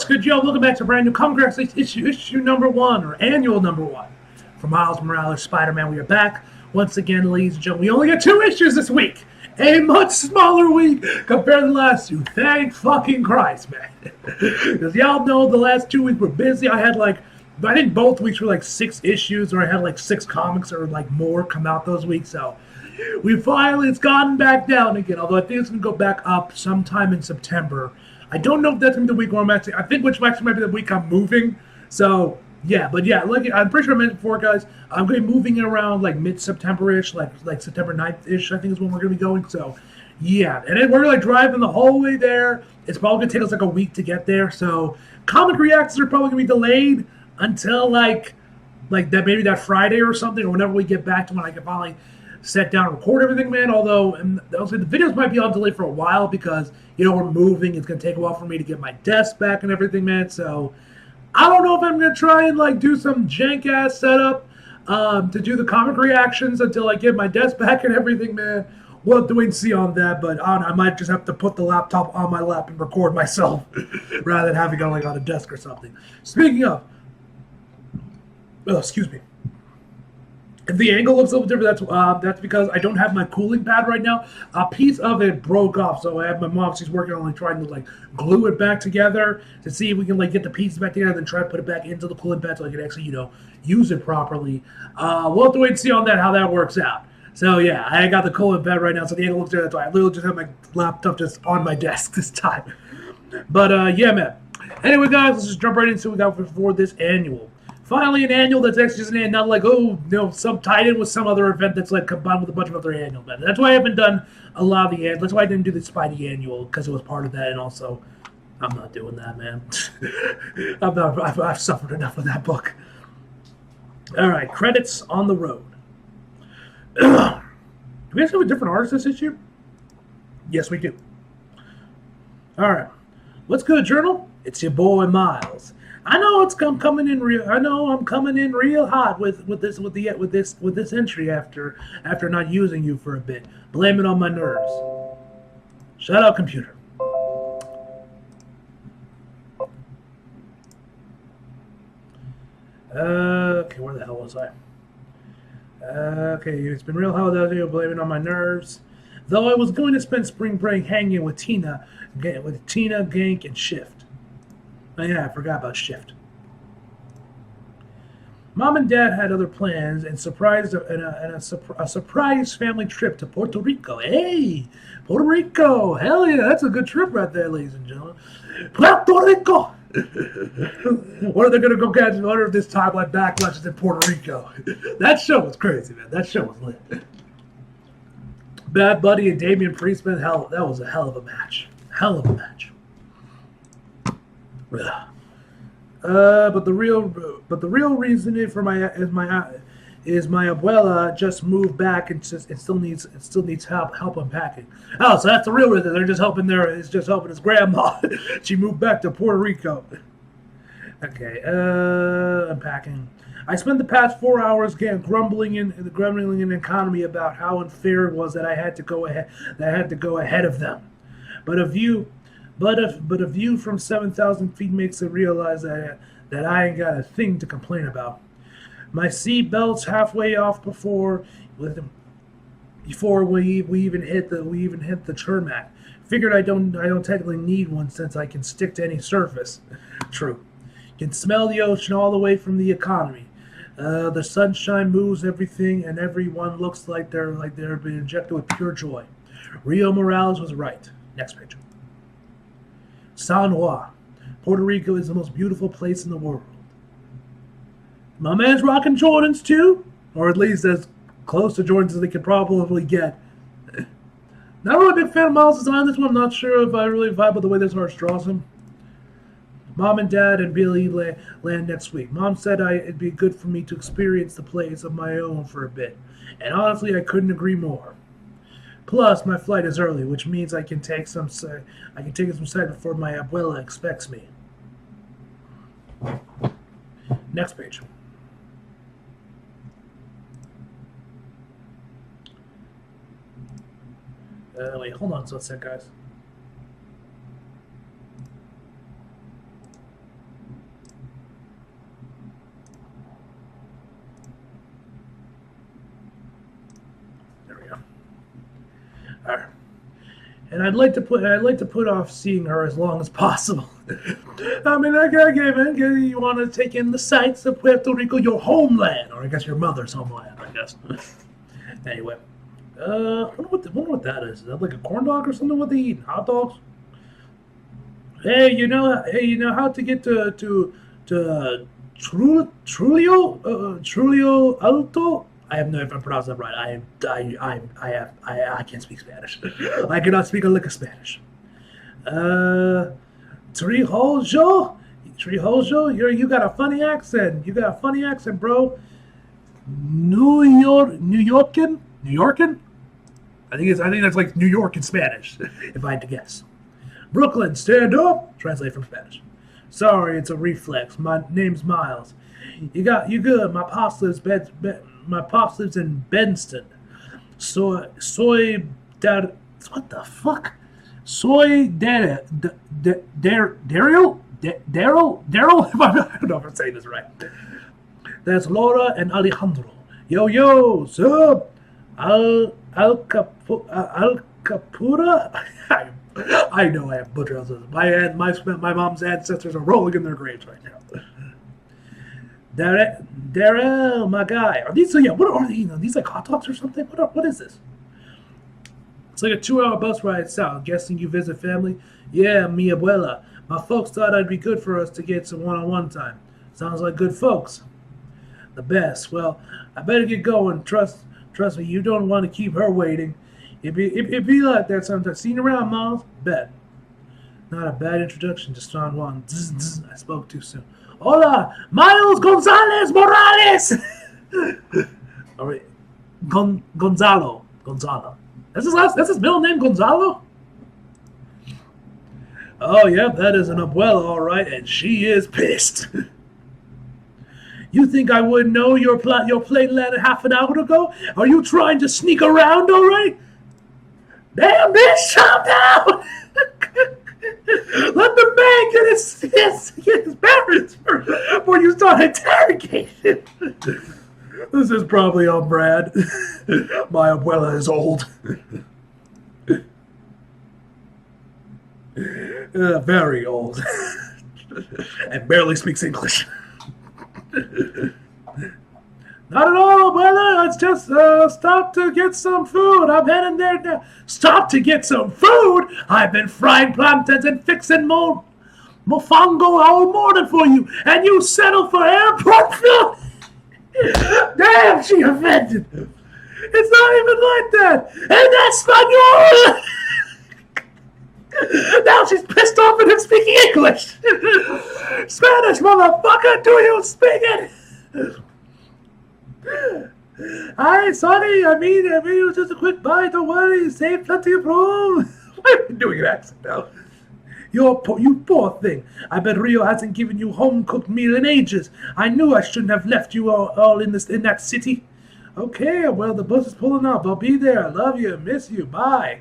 What's good, Joe? Welcome back to brand new Congress issue number 1, or annual number 1. For Miles Morales, Spider-Man, we are back. Once again, ladies and gentlemen, we only got 2 issues this week. A much smaller week compared to the last 2. Thank fucking Christ, man. Because y'all know the last 2 weeks were busy. I think both weeks were like 6 issues, or I had like 6 comics or like more come out those weeks. So it's gotten back down again. Although I think it's going to go back up sometime in September. I don't know if that's going to be the week where I'm actually, I think which actually might be the week I'm moving. So, yeah, but yeah, look, I'm pretty sure I mentioned before, guys, I'm going to be moving around like mid-September-ish, like September 9th-ish, I think is when we're going to be going. So, yeah, and then we're going to driving the whole way there. It's probably going to take us like a week to get there. So, comic reactions are probably going to be delayed until like that, maybe that Friday or something, or whenever we get back to when I can finally sit down and record everything, man. Although, and also the videos might be on delay for a while because, you know, we're moving. It's going to take a while for me to get my desk back and everything, man. So, I don't know if I'm going to try and, like, do some jank-ass setup to do the comic reactions until I get my desk back and everything, man. We'll have to wait and see on that, but I might just have to put the laptop on my lap and record myself rather than having it, like, on a desk or something. Speaking of, excuse me. If the angle looks a little different, that's because I don't have my cooling pad right now. A piece of it broke off, so I have my mom. She's working on like trying to like glue it back together to see if we can like get the pieces back together, and then try to put it back into the cooling pad so I can actually, you know, use it properly. We'll have to wait and see on that how that works out. So yeah, I got the cooling pad right now, so the angle looks different. That's why I literally just have my laptop just on my desk this time. But yeah, man. Anyway, guys, let's just jump right into what we got for this annual. Finally, an annual that's actually just an annual, not like, oh, you know, some tied in with some other event that's like combined with a bunch of other annual events. That's why I haven't done a lot of the annuals. That's why I didn't do the Spidey annual, because it was part of that, and also, I'm not doing that, man. I've suffered enough with that book. All right, credits on the road. Do we actually have a different artist this issue? Yes, we do. All right, what's good, Journal? It's your boy Miles. I know I'm coming in real hot with this entry after not using you for a bit. Blame it on my nerves. Shut up, computer. Okay, where the hell was I? Okay, it's been real hot without you. Blame it on my nerves. Though I was going to spend spring break hanging with Tina, Gank, and Shift. Oh yeah, I forgot about Shift. Mom and Dad had other plans and a surprise family trip to Puerto Rico. Hey, Puerto Rico! Hell yeah, that's a good trip right there, ladies and gentlemen. Puerto Rico! What are they gonna go catch? I wonder if this time like Backlash is in Puerto Rico. That show was crazy, man. That show was lit. Bad Buddy and Damian Priest, man. Hell, that was a hell of a match. Hell of a match. But the real reason for my abuela just moved back and still needs help unpacking. Oh, so that's the real reason. They're just helping his grandma. She moved back to Puerto Rico. Okay, unpacking. I spent the past 4 hours grumbling in the economy about how unfair it was that I had to go ahead of them. But a view from 7,000 feet makes it realize that I ain't got a thing to complain about. My seat belt's halfway off before we even hit the tarmac. Figured I don't technically need one since I can stick to any surface. True. Can smell the ocean all the way from the economy. The sunshine moves everything, and everyone looks like they're being injected with pure joy. Rio Morales was right. Next page. San Juan. Puerto Rico is the most beautiful place in the world. My man's rocking Jordans too, or at least as close to Jordans as they could probably get. Not really a big fan of Miles' design. This one, I'm not sure if I really vibe with the way this artist draws him. Mom and Dad and Billy land next week. Mom said it'd be good for me to experience the place of my own for a bit, and honestly, I couldn't agree more. Plus, my flight is early, which means I can take some sight before my abuela expects me. Next page. Wait, hold on a sec, guys. And I'd like to put off seeing her as long as possible. I mean, you want to take in the sights of Puerto Rico, your homeland, or I guess your mother's homeland, I guess. Anyway, I wonder what that is. Is that like a corn dog or something? What they eat? Hot dogs? Hey, you know how to get to Trulio Alto? I have no idea if I pronounced that right. I can't speak Spanish. I cannot speak a lick of Spanish. Trijojo, you got a funny accent. You got a funny accent, bro. New Yorkin. I think that's like New York in Spanish, if I had to guess. Brooklyn, stand up. Translate from Spanish. Sorry, it's a reflex. My name's Miles. You good? My pops lives in Benston. What the fuck? Daryl? I don't know if I'm saying this right. That's Laura and Alejandro. Yo, sup? Al Capura? I know I have butchered this. My mom's ancestors are rolling in their graves right now. Darrell, my guy. Are these? So yeah, what are these? Are these like hot dogs or something? What is this? It's like a 2-hour bus ride south. Guessing you visit family? Yeah, mi abuela. My folks thought it'd be good for us to get some one-on-one time. Sounds like good folks. The best. Well, I better get going. Trust me, you don't want to keep her waiting. It'd be like that sometimes. Seen around, Miles? Bet. Not a bad introduction to Strong One. I spoke too soon. Hola, Miles Gonzalez Morales! All right. Gonzalo. That's his middle name, Gonzalo? Oh, yeah, that is an abuela, all right, and she is pissed. You think I wouldn't know your plane landed half an hour ago? Are you trying to sneak around, all right? Damn, bitch, calm down! Let the man get his parents before you start interrogating. This is probably on Brad. My abuela is old. Very old. And barely speaks English. Not at all, brother. Let's just stop to get some food. I'm heading there now. Stop to get some food? I've been frying plantains and fixing mofongo all morning for you, and you settle for airport food? Damn, she offended. It's not even like that. And that's Espanol. Now she's pissed off at him speaking English. Spanish, motherfucker, do you speak it? Hi, sorry, I mean, it was just a quick bite, don't worry, save plenty of room. Why am I doing an accent now? You poor thing. I bet Rio hasn't given you home-cooked meal in ages. I knew I shouldn't have left you all in that city. Okay, well, the bus is pulling up. I'll be there. I love you, miss you, bye.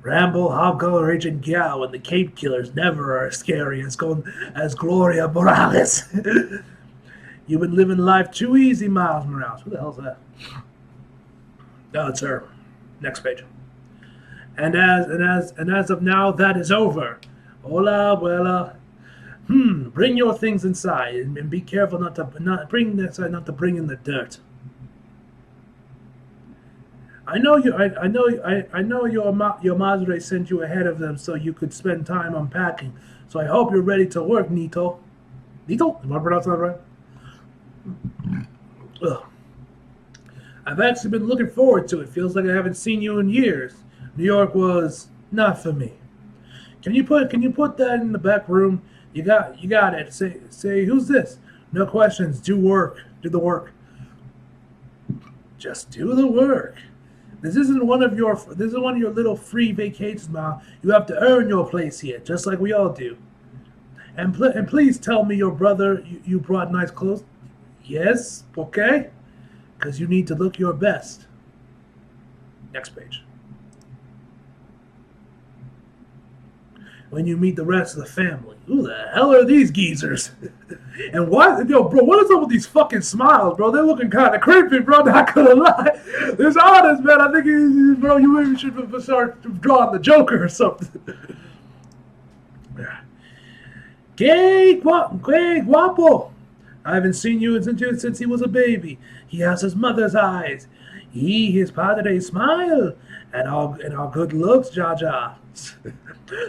Rambo, Hoggo, Agent Gao, and the Cape Killers never are as scary as Gloria Morales. You've been living life too easy, Miles Morales. Who the hell's that? No, it's her. Next page. And as of now, that is over. Hola, abuela. Bring your things inside and be careful not to bring in the dirt. I know your madre sent you ahead of them so you could spend time unpacking. So I hope you're ready to work, Nito. Nito? Am I pronouncing that right? Ugh. I've actually been looking forward to it. Feels like I haven't seen you in years. New York was not for me. Can you put that in the back room? You got it. Say who's this? No questions. Do the work. Just do the work. This isn't one of your little free vacations, Ma. You have to earn your place here, just like we all do. And please tell me your brother you brought nice clothes. Yes, okay? Because you need to look your best. Next page. when you meet the rest of the family. Who the hell are these geezers? And why, yo, bro, what is up with these fucking smiles, bro? They're looking kind of creepy, bro, not gonna lie. This honest, man, I think, bro, you maybe should start drawing the Joker or something. Que guapo. I haven't seen you since he was a baby. He has his mother's eyes. His padre smile. And all good looks, Jaja.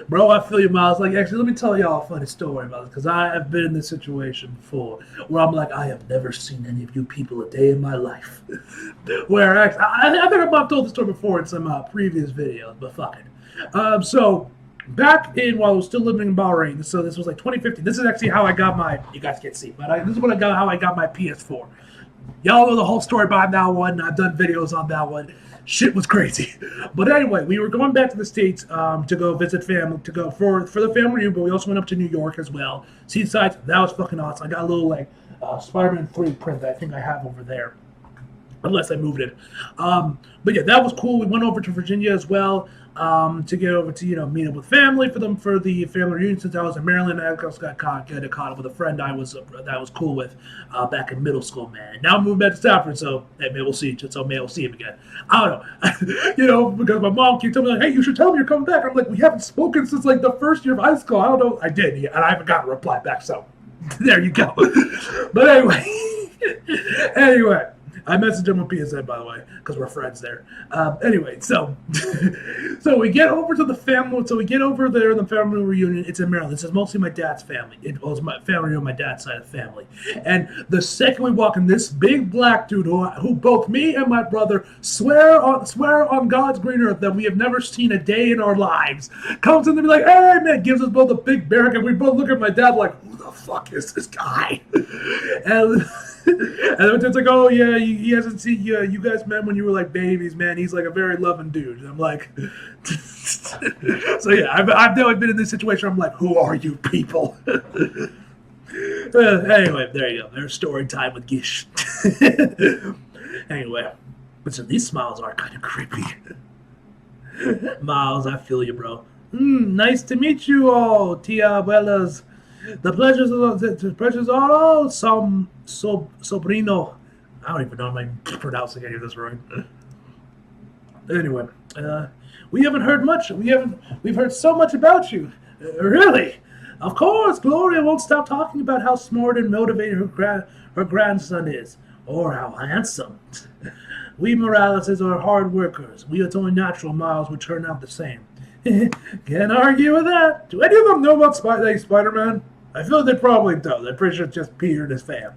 Bro, I feel you, Miles. Like, actually, let me tell y'all a funny story about this, because I have been in this situation before, where I'm like, I have never seen any of you people a day in my life. Where, actually, I think I've told the story before in some previous videos, but fuck it. So, back in, while I was still living in Bahrain, so this was like 2015, this is actually how I got my, you guys can't see, but this is how I got my PS4. Y'all know the whole story behind that one. I've done videos on that one. Shit was crazy. But anyway, we were going back to the States to go visit family, to go for the family reunion, but we also went up to New York as well. See the sights. That was fucking awesome. I got a little, like, Spider-Man 3 print that I think I have over there. Unless I moved it. But yeah, that was cool. We went over to Virginia as well to get over to, meet up with family for the family reunion. Since I was in Maryland, I also got caught up with a friend that I was cool with back in middle school, man. Now I moved back to Stafford, so hey, maybe we'll see. So maybe we'll see him again. I don't know. Because my mom keeps telling me, like, hey, you should tell me you're coming back. I'm like, we haven't spoken since like the first year of high school. I don't know. I did, and I haven't gotten a reply back. So there you go. But anyway. I messaged him on PSN, by the way, because we're friends there. Anyway, so we get over to the family. So we get over there in the family reunion. It's in Maryland. This is mostly my dad's family. It was my family on my dad's side of the family. And the second we walk in, this big black dude who both me and my brother swear on God's green earth that we have never seen a day in our lives, comes in and be like, hey, man, gives us both a big bear hug, and we both look at my dad like, who the fuck is this guy? And it's like, oh yeah, he hasn't seen you. You guys met when you were like babies, man. He's like a very loving dude. And I'm like, so yeah, I've definitely been in this situation where I'm like, who are you people? Anyway, there you go. There's story time with Gish. Anyway, listen, these smiles are kind of creepy. Miles, I feel you, bro. Nice to meet you all, Tia Abuelas. The pleasures are all sobrino. I don't even know if I'm pronouncing any of this right. Anyway, we haven't heard much. We've heard so much about you. Really? Of course, Gloria won't stop talking about how smart and motivated her grandson is, or how handsome. We Moraleses are hard workers. It's only natural Miles would turn out the same. Can't argue with that. Do any of them know about Spider-Man? I feel like they probably don't. I'm pretty sure it's just Peter and his fam.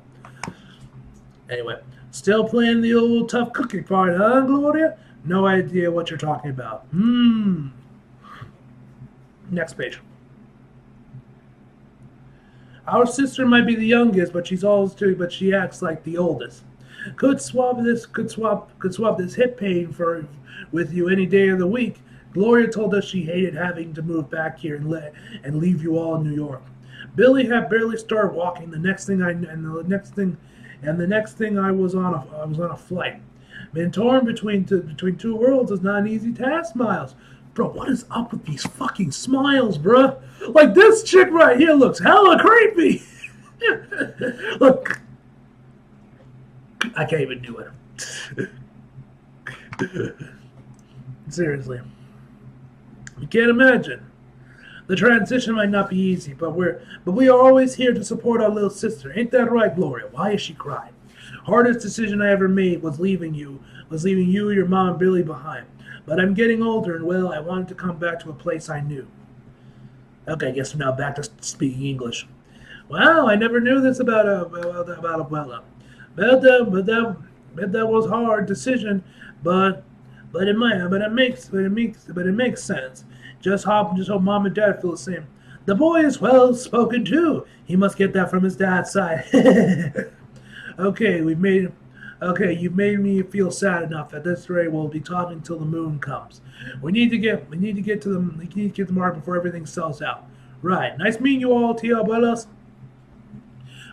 Anyway, still playing the old tough cookie part, huh, Gloria? No idea what you're talking about. Next page. Our sister might be the youngest, but she acts like the oldest. Could swap this hip pain with you any day of the week. Gloria told us she hated having to move back here and leave you all in New York. Billy had barely started walking. The next thing I was on a flight. Being torn between two worlds is not an easy task, Miles. Bro, what is up with these fucking smiles, bro? Like, this chick right here looks hella creepy. Look, I can't even do it. Seriously. You can't imagine. The transition might not be easy, but we are always here to support our little sister. Ain't that right, Gloria? Why is she crying? Hardest decision I ever made was leaving you, your mom, and Billy behind. But I'm getting older, and well, I wanted to come back to a place I knew. Okay, I guess we're now back to speaking English. Wow, I never knew this about Abuela. But that was a hard decision, but it makes sense. Just hope Mom and Dad feel the same. The boy is well spoken too. He must get that from his dad's side. Okay, you've made me feel sad enough. At this rate, we'll be talking till the moon comes. We need to get to the mark before everything sells out. Right. Nice meeting you all, Tia Abuelas.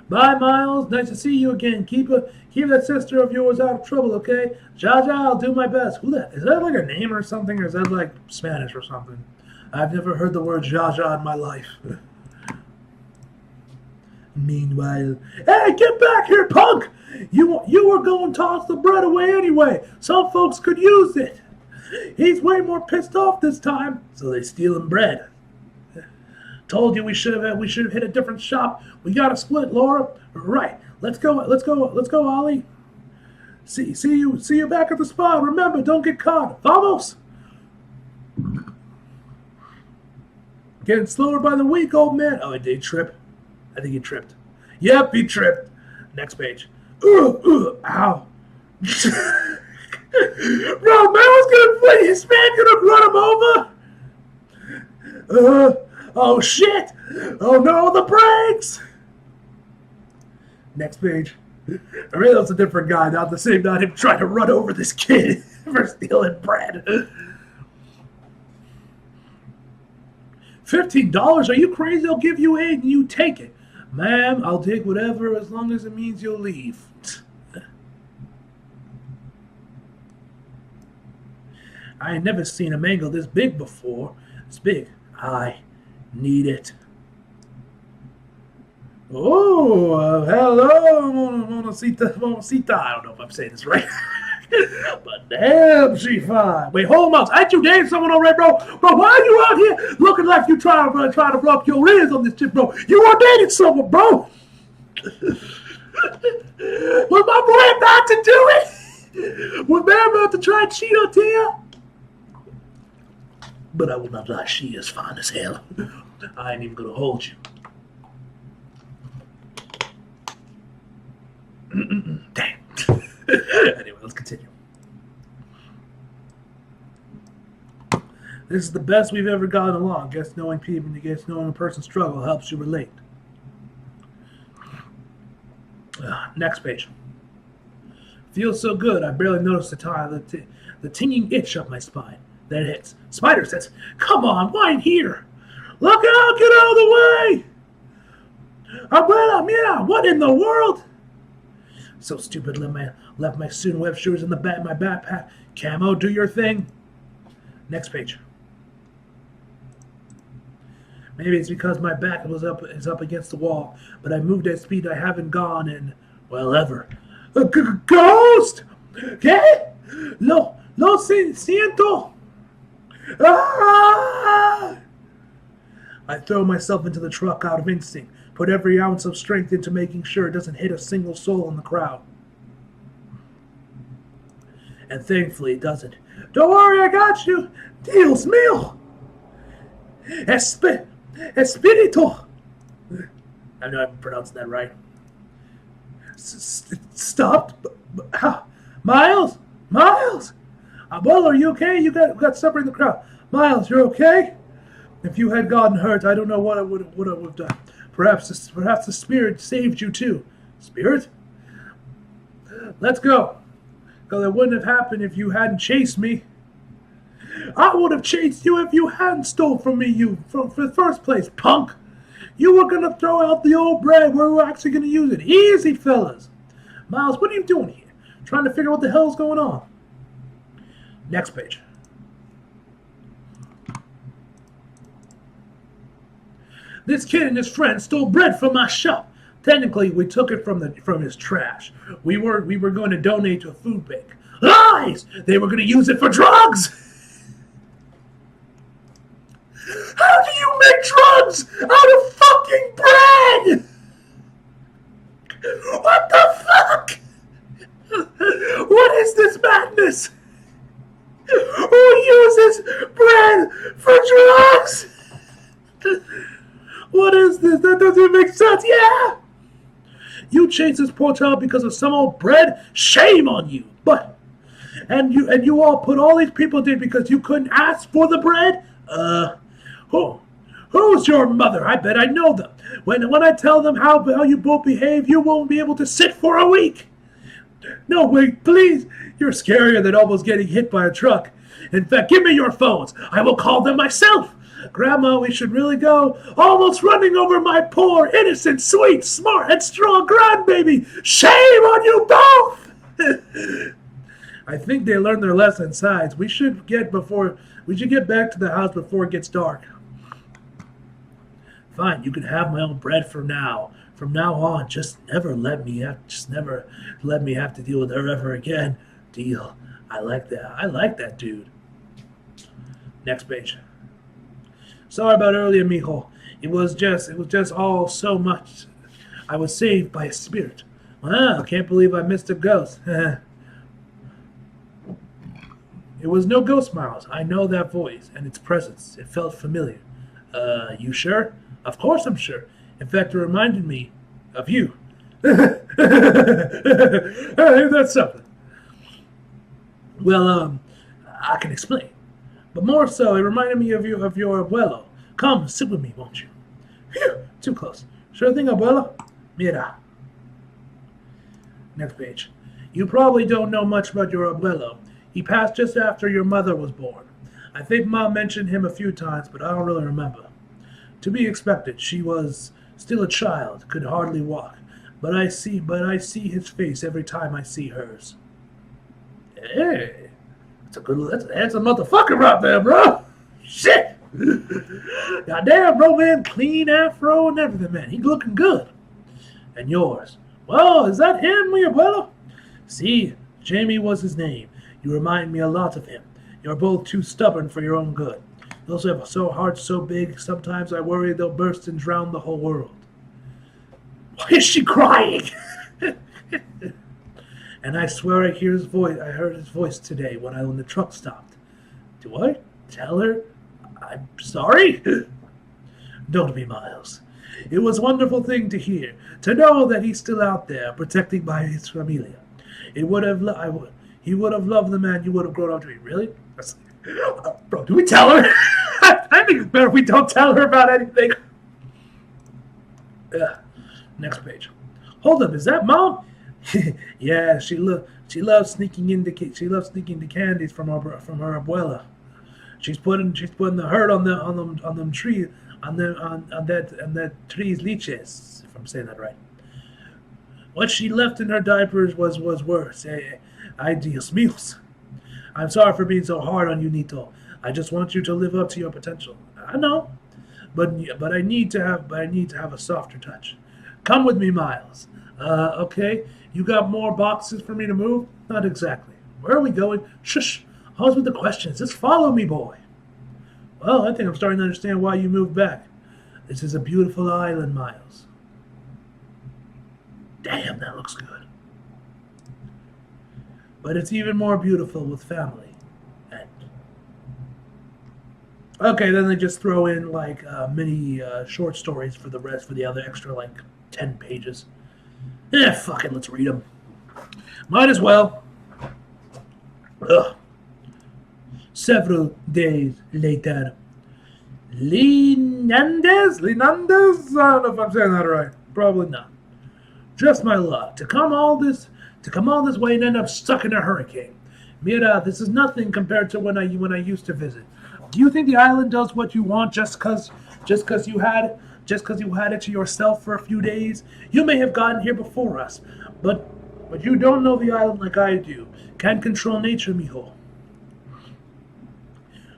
Bye, Miles. Nice to see you again. Keep that sister of yours out of trouble, okay? Jaja, I'll do my best. Who that? Is that like a name or something, or is that like Spanish or something? I've never heard the word Jaja in my life. Meanwhile, hey, get back here, punk! You were going to toss the bread away anyway. Some folks could use it. He's way more pissed off this time, so they stealing bread. Told you we should have hit a different shop. We gotta split, Laura. Right. Let's go, Ollie. See you back at the spot. Remember, don't get caught. Vamos! Getting slower by the week, old man. Oh, did he trip? I think he tripped. Yep, he tripped. Next page. Ow. Bro, man was gonna play his man gonna run him over. Oh shit! Oh no, the brakes! Next page. I realized it's a different guy, not him trying to run over this kid for stealing bread. $15? Are you crazy? I'll give you 8 and you take it. Ma'am, I'll take whatever as long as it means you'll leave. I ain't never seen a mango this big before. It's big. I need it. Oh, hello, Monacita. I don't know if I'm saying this right. But damn, she fine. Wait, hold on. Ain't you dating someone already, bro? Bro, why are you out here looking like you trying to rub your ears on this chick, bro? You are dating someone, bro. Was my boy about to do it? Was man about to try and cheat on Tia? But I will not lie, she is fine as hell. I ain't even gonna hold you. Damn. Anyway, let's continue. This is the best we've ever gotten along. Guess knowing a person's struggle helps you relate. Next page. Feels so good, I barely noticed the tinging itch up my spine. Then it hits. Spider says, "Come on, why here? Look out, get out of the way! Abuela, mira, what in the world?" So stupid, left my student web shoes in my backpack. Camo, do your thing. Next page. Maybe it's because my back is up against the wall, but I moved at speed I haven't gone in, well, ever. A ghost! ¿Qué? Lo siento! Ah! I throw myself into the truck out of instinct, put every ounce of strength into making sure it doesn't hit a single soul in the crowd. And thankfully it doesn't. Don't worry, I got you. Dios mío. Espirito. I know I'm pronouncing that right. Stop. Miles. Well, are you okay? You got supper in the crowd. Miles, you're okay? If you had gotten hurt, I don't know what I would have done. Perhaps the spirit saved you too. Spirit? Let's go. Because it wouldn't have happened if you hadn't chased me. I would have chased you if you hadn't stole from me, from the first place, punk. You were going to throw out the old bread. We were actually going to use it. Easy, fellas. Miles, what are you doing here? Trying to figure out what the hell's going on. Next page. This kid and his friend stole bread from my shop. Technically, we took it from his trash. We were going to donate to a food bank. Lies! They were going to use it for drugs! How do you make drugs out of fucking bread? What the fuck? What is this madness? Who uses bread for drugs? What is this? That doesn't make sense. Yeah! You chased this poor child because of some old bread? Shame on you. But and you all put all these people in because you couldn't ask for the bread? Who's your mother? I bet I know them. When I tell them how you both behave, you won't be able to sit for a week. No, wait, please. You're scarier than almost getting hit by a truck. In fact, give me your phones. I will call them myself. Grandma, we should really go. Almost running over my poor, innocent, sweet, smart, and strong grandbaby. Shame on you both! I think they learned their lesson. Besides, we should get back to the house before it gets dark. Fine, you can have my own bread for now. From now on, just never let me have to deal with her ever again. Deal. I like that. I like that dude. Next page. Sorry about earlier, mijo. It was just all so much. I was saved by a spirit. Wow, can't believe I missed a ghost. It was no ghost, Miles. I know that voice and its presence. It felt familiar. You sure? Of course I'm sure. In fact, it reminded me of you. Hey, that's something. Well, I can explain. But more so, it reminded me of your abuelo. Come, sit with me, won't you? Phew, too close. Sure thing, abuelo. Mira. Next page. You probably don't know much about your abuelo. He passed just after your mother was born. I think Mom mentioned him a few times, but I don't really remember. To be expected, she was still a child, could hardly walk. But I see his face every time I see hers. Hey, that's a handsome motherfucker right there, bro. Shit. Goddamn, bro, man, clean afro and everything, man. He looking good. And yours? Well, is that him, mi abuelo? See, Jamie was his name. You remind me a lot of him. You're both too stubborn for your own good. You also have a heart so big, sometimes I worry they'll burst and drown the whole world. Why is she crying? And I swear I heard his voice today when the truck stopped. Do I tell her I'm sorry? Don't be, Miles. It was a wonderful thing to hear, to know that he's still out there, protected by his familia. He would have loved the man you would have grown up to be. Really? Bro, do we tell her? I think it's better if we don't tell her about anything. Next page. Hold up, is that Mom? Yeah, she loves sneaking into candies from her abuela. She's putting the hurt on them trees on that tree's leeches, if I'm saying that right. What she left in her diapers was worse. Ay, Dios míos. I'm sorry for being so hard on you, Nito. I just want you to live up to your potential. I know, but I need to have a softer touch. Come with me, Miles. Okay. You got more boxes for me to move? Not exactly. Where are we going? Shush. Always with the questions. Just follow me, boy. Well, I think I'm starting to understand why you moved back. This is a beautiful island, Miles. Damn, that looks good. But it's even more beautiful with family. And okay, then they just throw in like mini short stories for the other extra 10 pages. Fuck it, let's read them. Might as well. Ugh. Several days later, Linandez? I don't know if I'm saying that right. Probably not. Just my luck. To come all this way and end up stuck in a hurricane. Mira, this is nothing compared to when I used to visit. Do you think the island does what you want just cause you had it to yourself for a few days? You may have gotten here before us, but you don't know the island like I do. Can't control nature, mijo.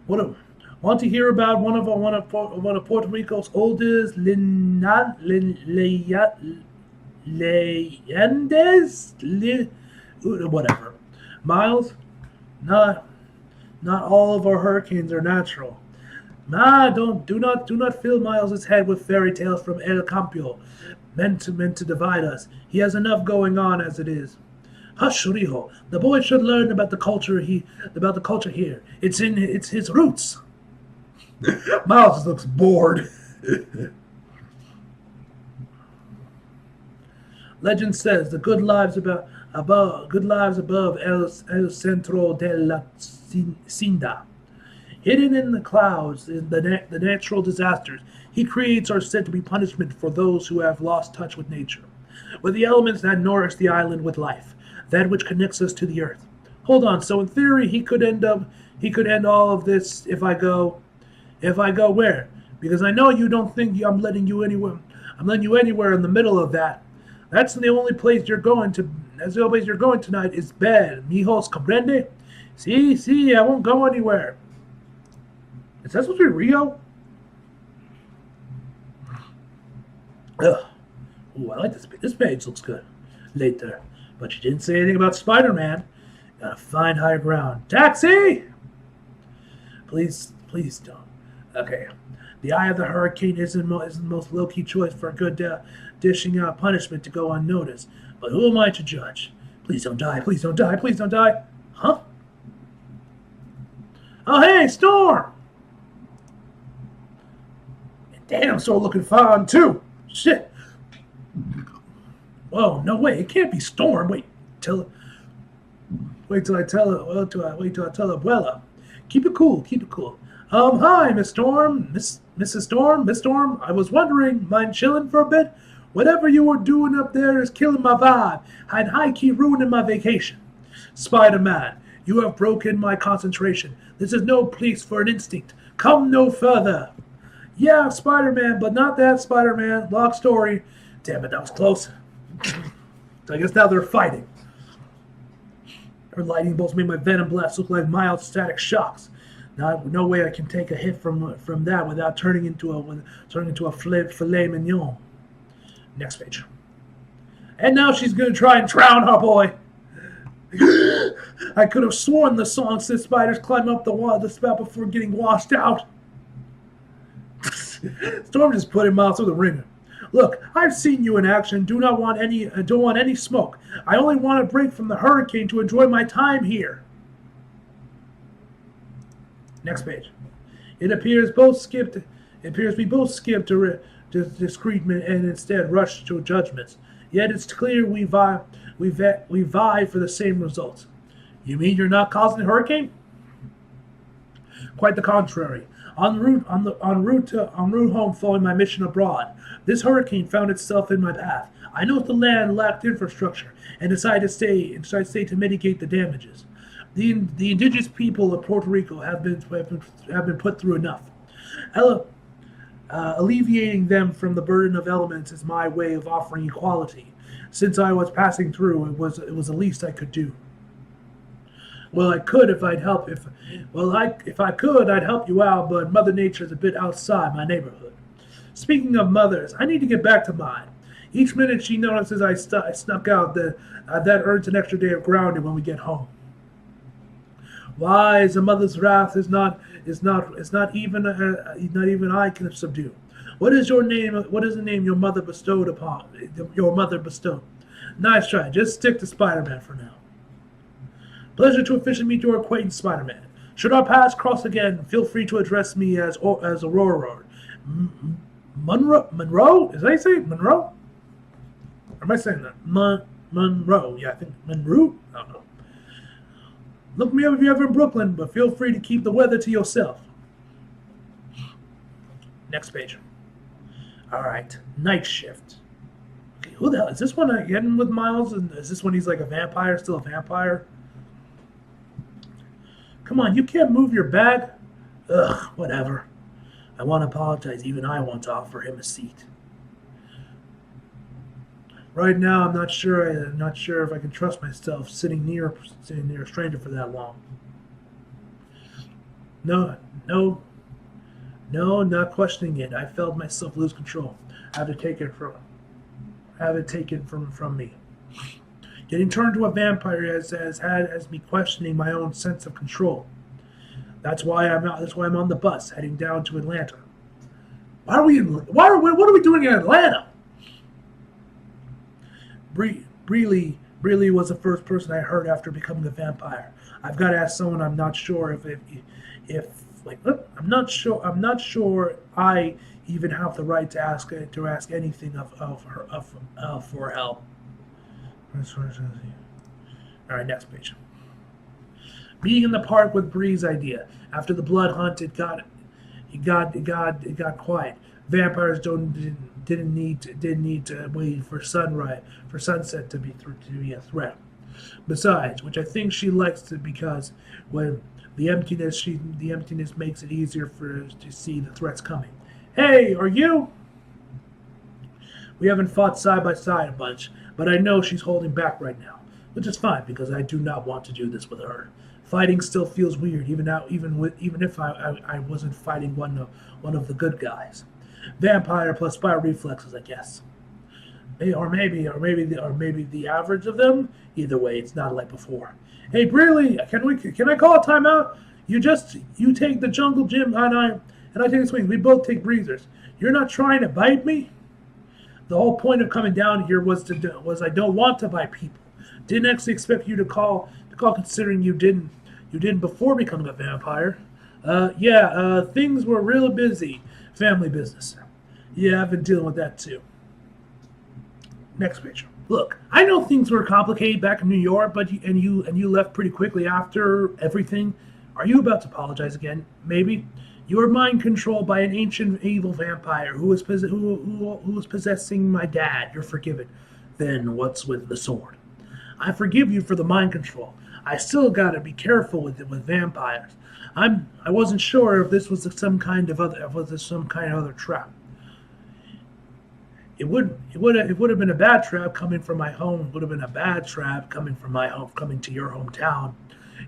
Want to hear about one of Puerto Rico's oldest leyendas? Whatever. Miles, not all of our hurricanes are natural. Do not fill Miles's head with fairy tales from El Campio, meant to divide us. He has enough going on as it is. Hush, Rijo. The boy should learn about the culture here. It's his roots. Miles looks bored. Legend says the good lives above El Centro de la Cinda. Hidden in the clouds, in the natural disasters he creates are said to be punishment for those who have lost touch with nature, with the elements that nourish the island with life, that which connects us to the earth. Hold on, so in theory he could end all of this if I go where? Because I know you don't think I'm letting you anywhere in the middle of that. That's the only place you're going to. That's the only place you're going tonight is bed. Mijos comprende? See, I won't go anywhere. Is that supposed to be Rio? Ugh. Ooh, I like this page. This page looks good. Later. But you didn't say anything about Spider-Man. Gotta find higher ground. Taxi! Please don't. Okay. The eye of the hurricane isn't the most low-key choice for a good dishing out punishment to go unnoticed. But who am I to judge? Please don't die. Please don't die. Please don't die. Huh? Oh, hey, Storm! Damn, Storm looking fine, too. Shit. Whoa, no way. It can't be Storm. Wait till I tell her. Wait till I tell Abuela. Keep it cool. Hi, Miss Storm. Mrs. Storm. Miss Storm. I was wondering, mind chilling for a bit? Whatever you were doing up there is killing my vibe. I'd high-key ruining my vacation. Spider-Man, you have broken my concentration. This is no place for an instinct. Come no further. Yeah, Spider-Man, but not that Spider-Man. Long story. Damn it, that was close. I guess now they're fighting. Her lightning bolts made my venom blasts look like mild static shocks. Now, no way I can take a hit from that without turning into a filet mignon. Next page. And now she's gonna try and drown our boy. I could have sworn the song said spiders climb up the spout before getting washed out. Storm just put him out through the ringer. Look, I've seen you in action. Don't want any smoke. I only want a break from the hurricane to enjoy my time here. Next page. It appears we both skipped discreetment and instead rushed to judgments. Yet it's clear we vie for the same results. You mean you're not causing a hurricane? Quite the contrary. En route home following my mission abroad, this hurricane found itself in my path. I noticed the land lacked infrastructure and decided to stay to mitigate the damages. The indigenous people of Puerto Rico have been put through enough. Alleviating them from the burden of elements is my way of offering equality. Since I was passing through, it was the least I could do. Well, I could if I could, I'd help you out, but Mother Nature's a bit outside my neighborhood. Speaking of mothers, I need to get back to mine. Each minute she notices I snuck out, that earns an extra day of grounding when we get home. Wise a mother's wrath is not even I can subdue. What is your name? What is the name your mother bestowed upon your mother bestowed? Nice try. Just stick to Spider-Man for now. Pleasure to officially meet your acquaintance, Spider-Man. Should our paths cross again, feel free to address me as Aurora. Monroe? Is that how you say it? Monroe? Or am I saying that? Monroe. Yeah, I think Monroe? I don't know. Look me up if you're ever in Brooklyn, but feel free to keep the weather to yourself. Next page. All right. Night shift. Okay, who the hell? Is this one again with Miles? And is this one he's like a vampire, still a vampire? Come on, you can't move your bag? Ugh, whatever. I want to apologize. Even I want to offer him a seat. Right now, I'm not sure if I can trust myself sitting near a stranger for that long. No, not questioning it. I felt myself lose control. Have it taken from me. Getting turned to a vampire has me questioning my own sense of control. That's why I'm on the bus heading down to Atlanta. What are we doing in Atlanta? Breely was the first person I heard after becoming a vampire. I've got to ask someone. I'm not sure I'm not sure I even have the right to ask anything for help. All right, next page. Being in the park with Bree's idea. After the blood hunt, it got quiet. Vampires didn't need to wait for sunset to be a threat. Besides, which I think she likes to, because when the emptiness makes it easier for her to see the threats coming. Hey, are you? We haven't fought side by side a bunch, but I know she's holding back right now, which is fine because I do not want to do this with her. Fighting still feels weird, even if I wasn't fighting one of the good guys. Vampire plus fire reflexes, I guess. Or maybe the average of them. Either way, it's not like before. Hey, Breely, can I call a timeout? You take the jungle gym and I take the swings. We both take breezers. You're not trying to bite me? The whole point of coming down here was I don't want to bite people. Didn't actually expect you to call considering you didn't before becoming a vampire. Things were real busy. Family business. Yeah, I've been dealing with that too. Next page. Look, I know things were complicated back in New York, but you left pretty quickly after everything. Are you about to apologize again? Maybe. You were mind controlled by an ancient evil vampire who was possessing my dad. You're forgiven. Then what's with the sword? I forgive you for the mind control. I still gotta be careful with vampires. I wasn't sure if this was some kind of other trap. It would have been a bad trap coming from my home. It would have been a bad trap coming from my home, coming to your hometown.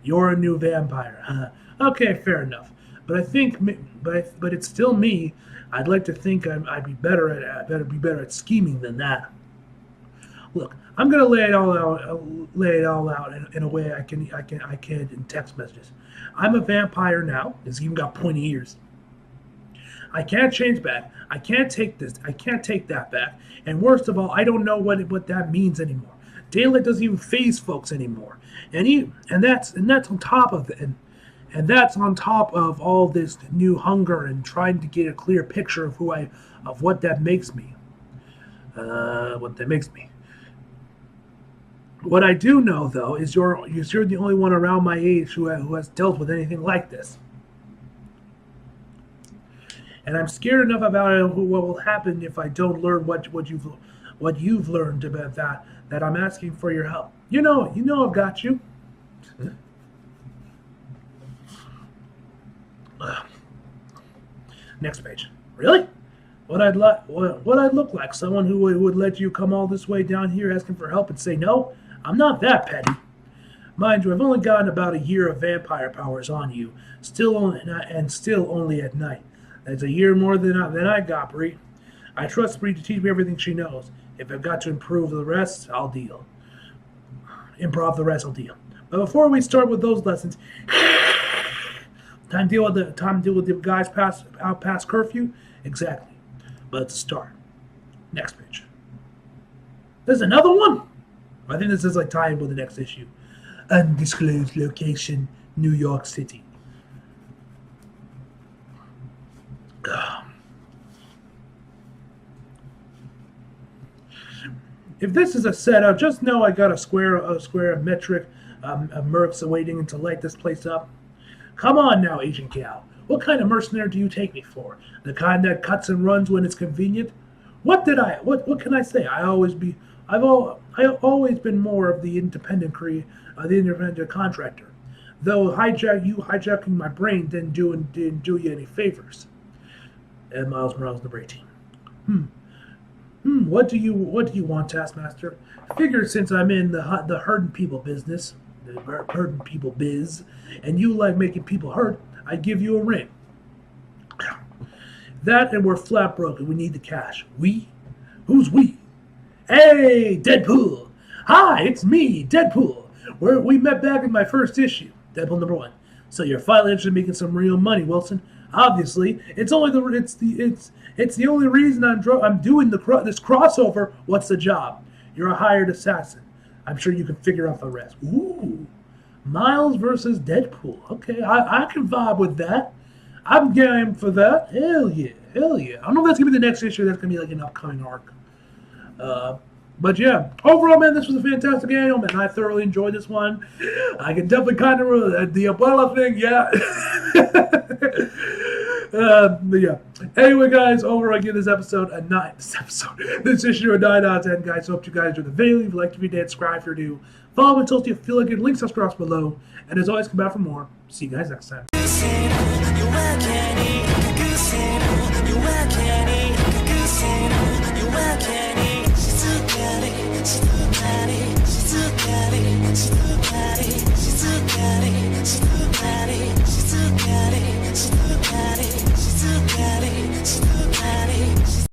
You're a new vampire, huh? Okay, fair enough. But I think, but it's still me. I'd like to think I'd be better at scheming than that. Look, I'm gonna lay it all out in a way I can in text messages. I'm a vampire now. It's even got pointy ears. I can't change back. I can't take this. I can't take that back. And worst of all, I don't know what that means anymore. Daylight doesn't even faze folks anymore. And that's on top of it. And that's on top of all this new hunger and trying to get a clear picture of what that makes me. What I do know, though, is you're the only one around my age who has dealt with anything like this. And I'm scared enough about what will happen if I don't learn what you've learned about that I'm asking for your help. You know I've got you. Next page. Really? What I'd look like? Someone who would let you come all this way down here asking for help and say no? I'm not that petty. Mind you, I've only gotten about a year of vampire powers on you, still only at night. That's a year more than I got, Bree. I trust Bree to teach me everything she knows. If I've got to improve the rest, I'll deal. Improv the rest, I'll deal. But before we start with those lessons, time to deal with the guys past curfew? Exactly. But let's start. Next page. There's another one? I think this is like tied with the next issue. Undisclosed location, New York City. If this is a setup, just know I got a square of metric mercs awaiting to light this place up. Come on now, Agent Gal. What kind of mercenary do you take me for? The kind that cuts and runs when it's convenient? What can I say? I've always been more of the independent contractor. Though hijacking my brain didn't do you any favors. And Miles Morales, number 18. What do you want, Taskmaster? Figured since I'm in the hurting people business, the hurting people biz, and you like making people hurt, I'd give you a ring. That and we're flat broken. We need the cash. We? Who's we? Hey, Deadpool! Hi, it's me, Deadpool. We met back in my first issue, Deadpool number 1. So you're finally interested in making some real money, Wilson. Obviously, it's the only reason I'm doing this crossover. What's the job? You're a hired assassin. I'm sure you can figure out the rest. Ooh, Miles versus Deadpool. Okay, I can vibe with that. I'm game for that. Hell yeah. I don't know if that's gonna be the next issue. That's gonna be like an upcoming arc. But yeah, overall, man, this was a fantastic annual, man. I thoroughly enjoyed this one. I can definitely kind of the umbrella thing, yeah. But yeah. Anyway, guys, overall, I give this episode a 9. This issue a 9 out of 10, guys. So hope you guys enjoy the video. If you like the video, subscribe if you're new. Follow me until you feel like it. Links across below. And as always, come back for more. See you guys next time.